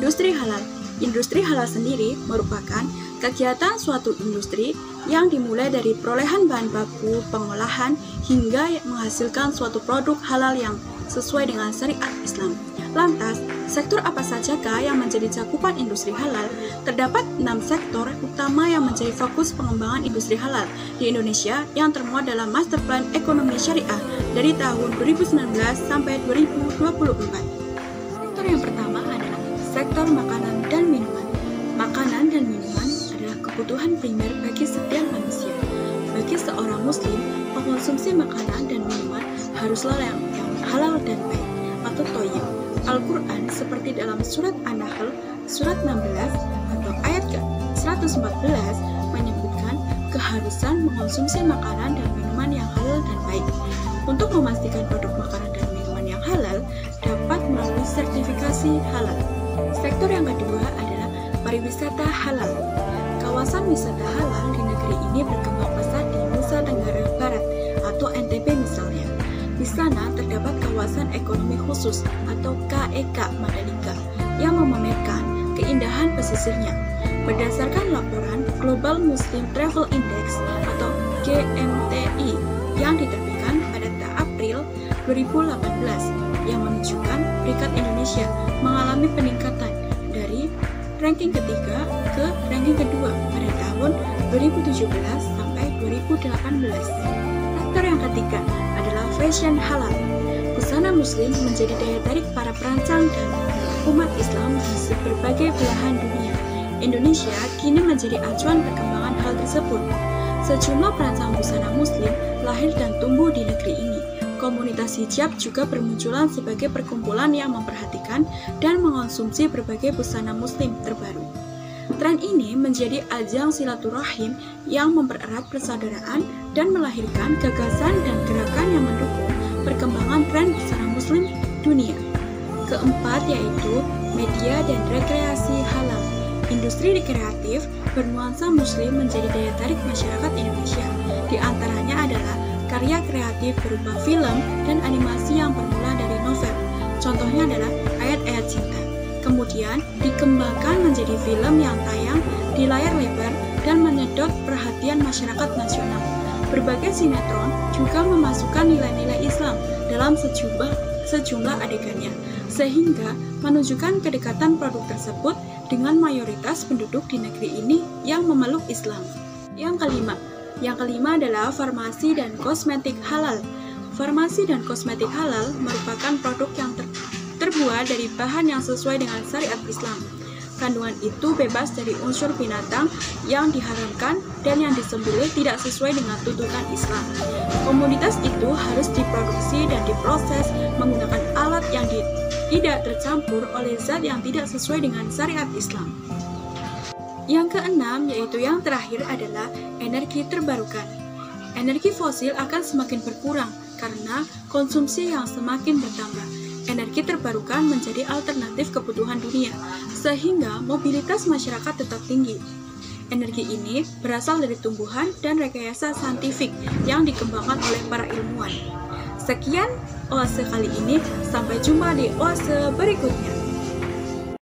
Industri halal. Industri halal sendiri merupakan kegiatan suatu industri yang dimulai dari perolehan bahan baku, pengolahan, hingga menghasilkan suatu produk halal yang sesuai dengan syariat Islam. Lantas, sektor apa sajakah yang menjadi cakupan industri halal? Terdapat 6 sektor utama yang menjadi fokus pengembangan industri halal di Indonesia yang termuat dalam Master Plan Ekonomi Syariah dari tahun 2019 sampai 2024. Sektor yang pertama adalah sektor makanan dan minuman. Makanan dan minuman adalah kebutuhan primer bagi setiap manusia. Bagi seorang muslim, mengkonsumsi makanan dan minuman haruslah yang halal dan baik atau thayyib. Al-Quran seperti dalam surat An-Nahl, surat 16 atau ayat ke-114 menyebutkan keharusan mengkonsumsi makanan dan minuman yang halal dan baik. Untuk memastikan produk makanan dan minuman yang halal dapat melalui sertifikasi halal. Sektor yang kedua adalah pariwisata halal. Kawasan wisata halal di negeri ini berkembang pesat di Nusa Tenggara Barat atau NTB misalnya. Di sana terdapat kawasan ekonomi khusus atau KEK Mandalika yang memamerkan keindahan pesisirnya. Berdasarkan laporan Global Muslim Travel Index atau GMTI yang diterbitkan pada April 2018 yang menunjukkan peringkat Indonesia mengalami peningkatan dari ranking ketiga ke ranking kedua pada tahun 2017 sampai 2018. Sektor yang ketiga adalah fashion halal. Busana muslim menjadi daya tarik para perancang dan umat Islam di berbagai belahan dunia. Indonesia kini menjadi acuan perkembangan hal tersebut. Sejumlah perancang busana muslim lahir dan tumbuh di negeri ini. Komunitas hijab juga bermunculan sebagai perkumpulan yang memperhatikan dan mengonsumsi berbagai busana muslim terbaru. Tren ini menjadi ajang silaturahim yang mempererat persaudaraan dan melahirkan gagasan dan gerakan yang mendukung perkembangan tren busana muslim dunia. Keempat yaitu media dan rekreasi halal. Industri kreatif bernuansa muslim menjadi daya tarik masyarakat Indonesia. Di antaranya adalah karya kreatif berupa film dan animasi yang bermula dari novel. Contohnya adalah ayat-ayat cinta. Kemudian dikembangkan menjadi film yang tayang di layar lebar dan menyedot perhatian masyarakat nasional. Berbagai sinetron juga memasukkan nilai-nilai Islam dalam sejumlah adegannya, sehingga menunjukkan kedekatan produk tersebut dengan mayoritas penduduk di negeri ini yang memeluk Islam. Yang kelima adalah farmasi dan kosmetik halal. Farmasi dan kosmetik halal merupakan produk yang terbuat dari bahan yang sesuai dengan syariat Islam. Kandungan itu bebas dari unsur binatang yang diharamkan dan yang disembelih tidak sesuai dengan tuntunan Islam. Komoditas itu harus diproduksi dan diproses menggunakan alat yang tidak tercampur oleh zat yang tidak sesuai dengan syariat Islam. Yang keenam, yaitu yang terakhir adalah energi terbarukan. Energi fosil akan semakin berkurang karena konsumsi yang semakin bertambah. Energi terbarukan menjadi alternatif kebutuhan dunia, sehingga mobilitas masyarakat tetap tinggi. Energi ini berasal dari tumbuhan dan rekayasa saintifik yang dikembangkan oleh para ilmuwan. Sekian oase kali ini, sampai jumpa di oase berikutnya.